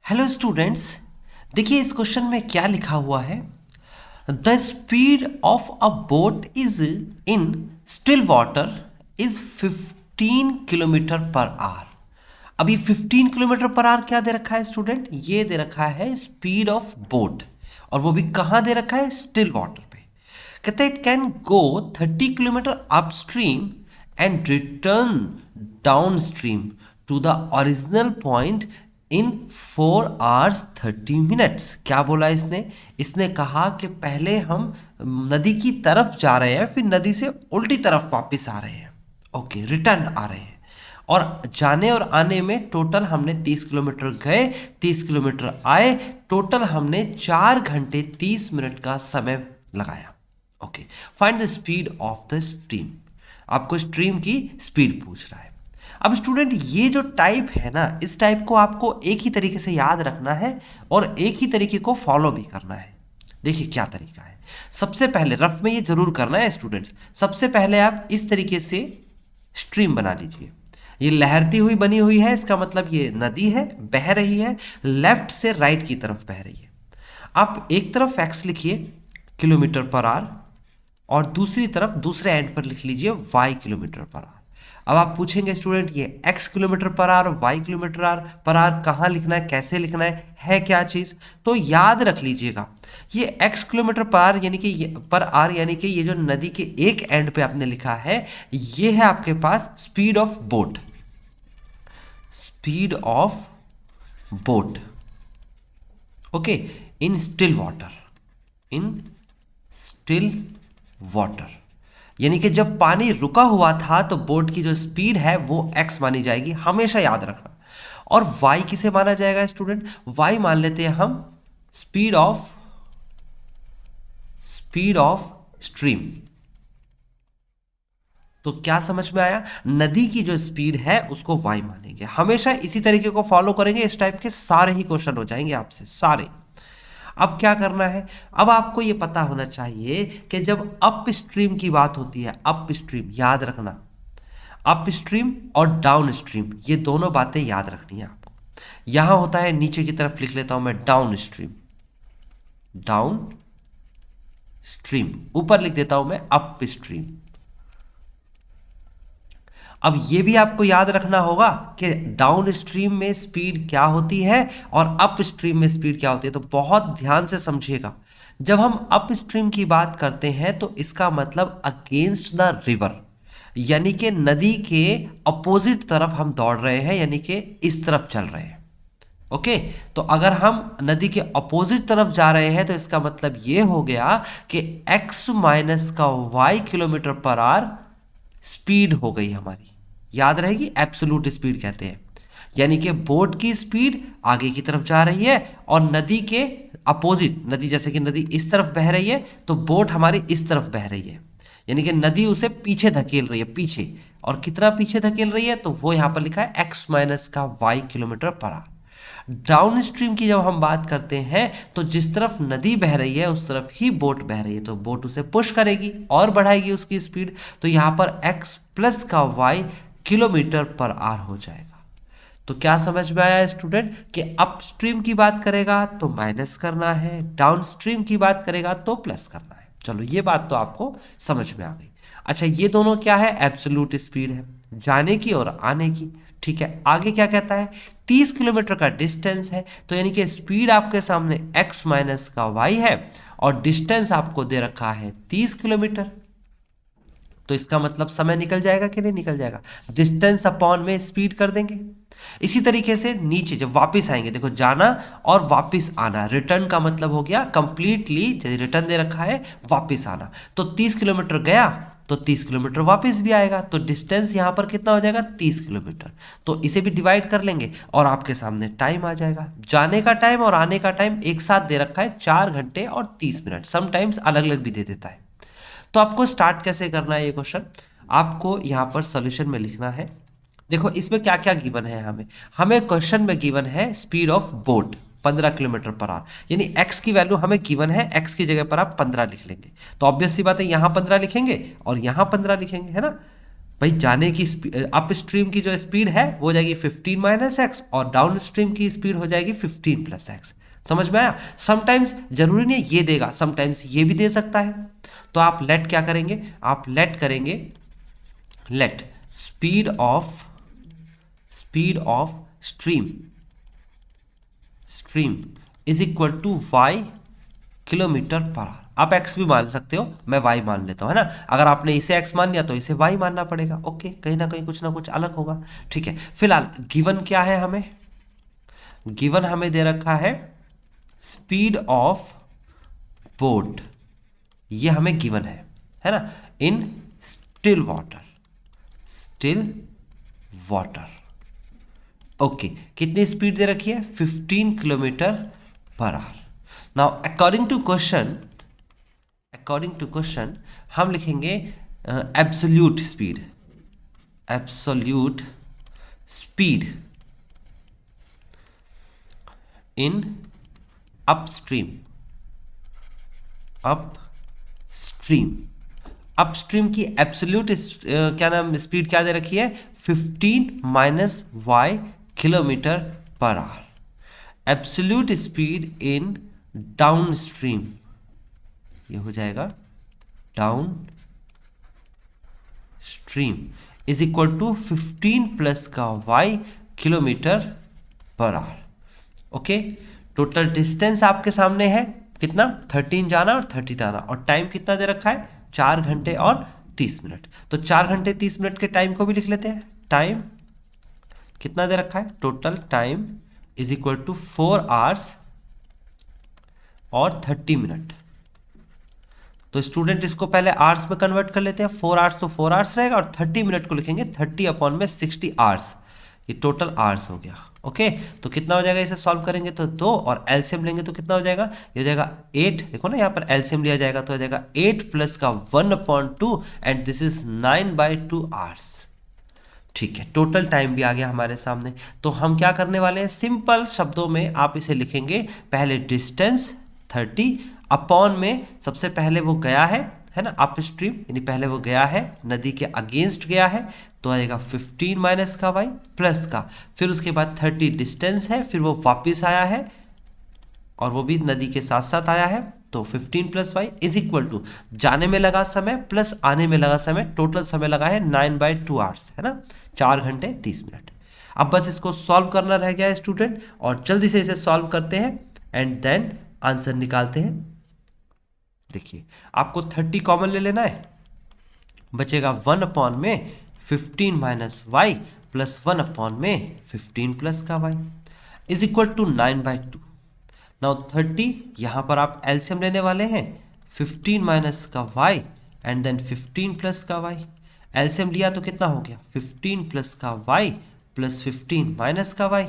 Hello students, देखिए इस question में क्या लिखा हुआ है। The speed of a boat is in still water is 15 kilometre per our. अभी 15 किलोमीटर पर आवर क्या दे रखा है स्टूडेंट? ये दे रखा है स्पीड ऑफ बोट, और वो भी कहाँ दे रखा है? स्टिल वाटर पे। कहते हैं it can go 30 kilometre upstream and return downstream to the original point in 4 hours 30 minutes। क्या बोला इसने? इसने कहा कि पहले हम नदी की तरफ जा रहे हैं, फिर नदी से उल्टी तरफ वापस आ रहे हैं। ओके, रिटर्न आ रहे हैं, और जाने और आने में टोटल हमने 30 किलोमीटर गए, 30 किलोमीटर आए, टोटल हमने 4 घंटे 30 मिनट का समय लगाया। Okay, find the speed of the stream. आपको स्ट्रीम की स्पीड पूछ रहा है। अब स्टूडेंट ये जो टाइप है ना, इस टाइप को आपको एक ही तरीके से याद रखना है और एक ही तरीके को फॉलो भी करना है। देखिए क्या तरीका है। सबसे पहले रफ में ये जरूर करना है स्टूडेंट्स। सबसे पहले आप इस तरीके से स्ट्रीम बना लीजिए। ये लहरती हुई बनी हुई है, इसका मतलब ये नदी है, बह रही है, लेफ्ट से राइट की तरफ बह रही है। आप एक तरफ एक्स लिखिए किलोमीटर पर आवर, और दूसरी तरफ दूसरे एंड पर लिख लीजिए वाई किलोमीटर पर आवर। अब आप पूछेंगे स्टूडेंट ये x किलोमीटर पर आवर और y किलोमीटर पर आवर कहाँ लिखना है, कैसे लिखना है क्या चीज़? तो याद रख लीजिएगा, ये x किलोमीटर पर आवर यानी कि पर आवर यानी कि ये जो नदी के एक एंड पे आपने लिखा है, ये है आपके पास speed of boat. Speed of boat, okay, in still water. In still water यानी कि जब पानी रुका हुआ था तो बोट की जो स्पीड है वो x मानी जाएगी, हमेशा याद रखना। और y किसे माना जाएगा स्टूडेंट? y मान लेते हैं हम स्पीड ऑफ स्ट्रीम। तो क्या समझ में आया? नदी की जो स्पीड है उसको y मानेंगे। हमेशा इसी तरीके को फॉलो करेंगे, इस टाइप के सारे ही क्वेश्चन हो जाएंगे आपसे सारे। अब क्या करना है? अब आपको ये पता होना चाहिए कि जब अप स्ट्रीम की बात होती है, अप स्ट्रीम याद रखना, अप स्ट्रीम और डाउन स्ट्रीम, ये दोनों बातें याद रखनी है आपको। यहां होता है, नीचे की तरफ लिख लेता हूं मैं डाउन स्ट्रीम, डाउन स्ट्रीम, ऊपर लिख देता हूं मैं अप स्ट्रीम। अब ये भी आपको याद रखना होगा कि डाउन स्ट्रीम में स्पीड क्या होती है और अप स्ट्रीम में स्पीड क्या होती है। तो बहुत ध्यान से समझिएगा, जब हम अप स्ट्रीम की बात करते हैं तो इसका मतलब अगेंस्ट द रिवर, यानी कि नदी के अपोजिट तरफ हम दौड़ रहे हैं, यानी कि इस तरफ चल रहे हैं। ओके, तो अगर हम नदी के अपोजिट तरफ जा रहे हैं तो इसका मतलब ये हो गया कि x माइनस का y kilometre per our speed हो गई हमारी। याद रहेगी, एब्सोल्यूट स्पीड कहते हैं, यानी कि बोट की स्पीड आगे की तरफ जा रही है और नदी के अपोजिट, नदी जैसे कि नदी इस तरफ बह रही है तो बोट हमारी इस तरफ बह रही है, यानी कि नदी उसे पीछे धकेल रही है, पीछे। और कितना पीछे धकेल रही है? तो वो यहां पर लिखा है x माइनस का y kilometre per our. Down stream की जब हम बात करते हैं तो जिस तरफ नदी बह रही है उस तरफ ही बोट बह रही है, तो बोट उसे पुश करेगी और बढ़ाएगी उसकी स्पीड। तो यहां पर x प्लस का y किलोमीटर पर आवर हो जाएगा। तो क्या समझ में आया स्टूडेंट कि अप स्ट्रीम की बात करेगा तो माइनस करना है, डाउन स्ट्रीम की बात करेगा तो प्लस करना है। चलो ये बात तो आपको समझ में आ गई। अच्छा, ये दोनों क्या है? एब्सोल्यूट स्पीड है, जाने की और आने की। ठीक है, आगे क्या कहता है? 30 किलोमीटर का डिस्टेंस है, तो यानी कि स्पीड आपके सामने x माइनस का y है और डिस्टेंस आपको दे रखा है 30 किलोमीटर। तो इसका मतलब समय निकल जाएगा कि नहीं निकल जाएगा? डिस्टेंस अपॉन में स्पीड कर देंगे। इसी तरीके से नीचे जब वापस आएंगे, देखो जाना और वापस आना, रिटर्न का मतलब हो गया कंप्लीटली, रिटर्न दे रखा है वापस आना। तो 30 किलोमीटर गया तो 30 किलोमीटर वापस भी आएगा, तो डिस्टेंस यहां पर कितना हो जाएगा? 30 किलोमीटर। तो इसे भी डिवाइड कर लेंगे और आपके सामने टाइम आ जाएगा। जाने का टाइम और आने का टाइम एक साथ दे रखा है 4 घंटे और 30 मिनट, समटाइम्स अलग अलग भी दे देता है। तो आपको स्टार्ट कैसे करना है ये क्वेश्चन? आपको यहां पर सॉल्यूशन में लिखना है। देखो इसमें क्या क्या गिवन है, हमें क्वेश्चन में गिवन है speed of boat 15 kilometre per hour, यानी x की वैल्यू हमें गिवन है, x की जगह पर आप 15 लिख लेंगे। तो ऑब्वियस सी बात है, यहां 15 लिखेंगे और यहां 15 लिखेंगे, है ना भाई जाने की अप स्ट्रीम की जो स्पीड है वो हो जाएगी 15 माइनस एक्स और डाउन स्ट्रीम की स्पीड हो जाएगी 15 प्लस एक्स। समझ में आया? समटाइम्स जरूरी नहीं ये देगा, समटाइम्स ये भी दे सकता है। तो आप लेट क्या करेंगे, आप लेट करेंगे, let speed of stream is equal to y kilometre per hour. आप x भी मान सकते हो, मैं y मान लेता हूं, है ना। अगर आपने इसे x मान लिया तो इसे y मानना पड़ेगा। ओके, कहीं ना कुछ अलग होगा। ठीक है, फिलहाल गिवन क्या है, हमें गिवन हमें दे रखा है स्पीड ऑफ बोट, ये हमें गिवन है ना, इन स्टिल वाटर। ओके, कितनी स्पीड दे रखी है, 15 kilometre per hour. Now according to question हम लिखेंगे एब्सोल्यूट स्पीड इन अपस्ट्रीम की एब्सोल्यूट क्या नाम स्पीड क्या दे रखी है, 15 minus y kilometre per hour. Absolute speed in downstream, ये हो जाएगा downstream is equal to 15 plus का y kilometre per hour. Okay, total distance आपके सामने है कितना, 13 जाना और 30 आना, और टाइम कितना दे रखा है, 4 घंटे और 30 मिनट। तो 4 घंटे 30 मिनट के टाइम को भी लिख लेते हैं। टाइम कितना दे रखा है, total time is equal to 4 hours और 30 मिनट। तो स्टूडेंट इसको पहले आवर्स में कन्वर्ट कर लेते हैं, 4 आवर्स तो 4 आवर्स रहेगा और 30 मिनट को लिखेंगे 30 अपॉन में 60 आवर्स, ये टोटल आवर्स हो गया। ओके, तो कितना हो जाएगा, इसे सॉल्व करेंगे तो 2 और एलसीएम लेंगे तो कितना हो जाएगा, ये हो जाएगा 8। देखो ना यहाँ पर एलसीएम लिया जाएगा तो हो जाएगा 8 प्लस का 1/2 एंड दिस इज 9/2 आवर्स। ठीक है, टोटल टाइम भी आ गया हमारे सामने। तो हम क्या करने वाले हैं, सिंपल शब्दों में आप इसे लिखेंगे, पहले डिस्टेंस 30 अपॉन में सबसे पहले वो गया है ना, अप स्ट्रीम, यानी पहले वो गया है नदी के अगेंस्ट गया है, तो आएगा 15 माइनस का y प्लस का, फिर उसके बाद 30 डिस्टेंस है, फिर वो वापस आया है और वो भी नदी के साथ साथ आया है, तो 15 plus y is equal to जाने में लगा समय प्लस आने में लगा समय, टोटल समय लगा है 9/2 आवर्स, है ना, 4 घंटे 30 मिनट। अब बस इसको सॉल्व करना रह गया है स्टूडेंट, और जल्दी से इसे सॉल्व करते हैं एंड देन आंसर निकालते हैं। देखिए, आपको 30 कॉमन ले लेना है, बचेगा 1 अपॉन में 15 माइनस वाई प्लस 1 अपॉन में 15 प्लस का y is equal to 9/2। Now 30 यहां पर आप एलसीएम लेने वाले हैं, 15 माइनस का y एंड देन 15 प्लस का y, एलसीएम लिया तो कितना हो गया, 15 प्लस का y प्लस 15 माइनस का y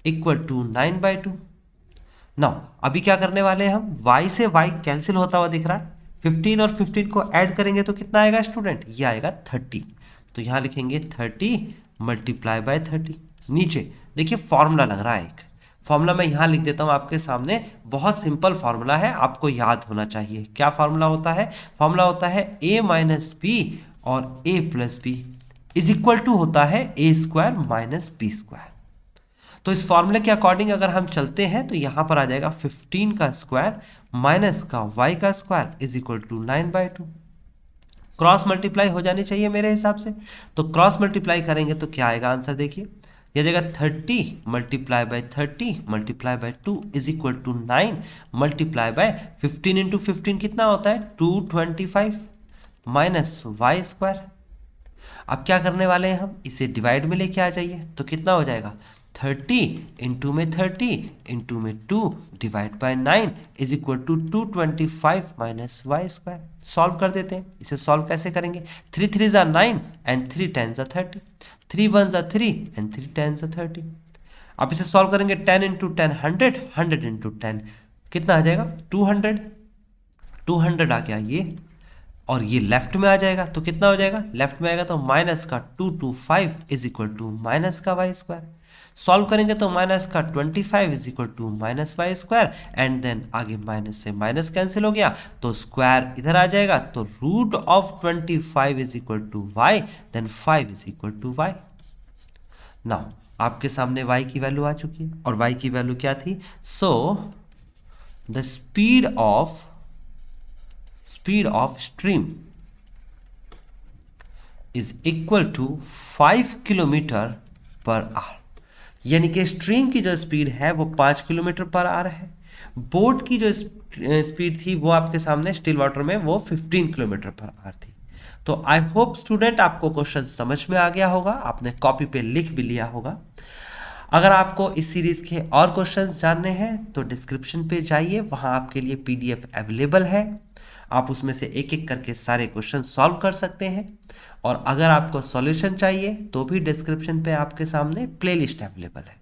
इक्वल टू 9/2। नाउ अभी क्या करने वाले हैं हम, y से y कैंसिल होता हुआ दिख रहा है, 15 और 15 को ऐड करेंगे तो कितना आएगा स्टूडेंट, ये आएगा 30। तो यहां लिखेंगे 30 मल्टीप्लाई बाय 30। नीचे देखिए फॉर्मूला लग रहा है, एक फॉर्मूला मैं यहां लिख देता हूं आपके सामने, बहुत सिंपल फॉर्मूला है, आपको याद होना चाहिए। क्या फॉर्मूला होता है, फॉर्मूला होता है a माइनस बी और a plus B is equal to होता है a square minus B square. तो इस फॉर्मूले के अकॉर्डिंग अगर हम चलते हैं तो यहां पर आ जाएगा 15 का स्क्वायर माइनस का y का square is equal to 9/2। Cross multiply हो जानी चाहिए मेरे हिसाब से, तो क्रॉस मल्टीप्लाई करेंगे तो क्या आएगा आंसर, देखिए ये देगा 30 multiply by 30 multiply by 2 is equal to 9 multiply by 15 into 15 कितना होता है 225 माइनस वाई स्क्वायर। अब क्या करने वाले हैं हम, इसे डिवाइड में लेके आ जाइए तो कितना हो जाएगा 30 इंटू में 30 इंटू में 2 divide by 9 is equal to 225 minus y square. Solve कर देते हैं, इसे सॉल्व कैसे करेंगे, 3 3 are 9 and 3 10 are 30, 3 1 are 3 and 3 10 are 30। अब इसे सॉल्व करेंगे 10 इंटू 10 100, 100 इंटू 10 कितना आ जाएगा 200, 200 आ गया ये, और ये लेफ्ट में आ जाएगा तो कितना हो जाएगा, लेफ्ट में आएगा तो माइनस का 225 इज इक्वल टू माइनस का वाई स्क्वायर। सॉल्व करेंगे तो माइनस का 25 is equal to minus y square, and then आगे माइनस से माइनस कैंसिल हो गया तो स्क्वायर इधर आ जाएगा, तो root of 25 is equal to y, then 5 is equal to y. Now आपके सामने y की वैल्यू आ चुकी है, और y की वैल्यू क्या थी? So the speed of stream is equal to 5 kilometre per hour, यानी कि स्ट्रीम की जो स्पीड है वो 5 किलोमीटर पर आवर है। बोट की जो स्पीड थी वो आपके सामने स्टिल वाटर में वो 15 किलोमीटर पर आवर थी। तो आई होप स्टूडेंट आपको क्वेश्चन समझ में आ गया होगा, आपने कॉपी पे लिख भी लिया होगा। अगर आपको इस सीरीज के और क्वेश्चंस जानने हैं तो डिस्क्रिप्शन पे जाइए, वहां आपके लिए पीडीएफ अवेलेबल है, आप उसमें से एक एक करके सारे क्वेश्चन सॉल्व कर सकते हैं। और अगर आपको सॉल्यूशन चाहिए तो भी डिस्क्रिप्शन पे आपके सामने प्लेलिस्ट अवेलेबल है।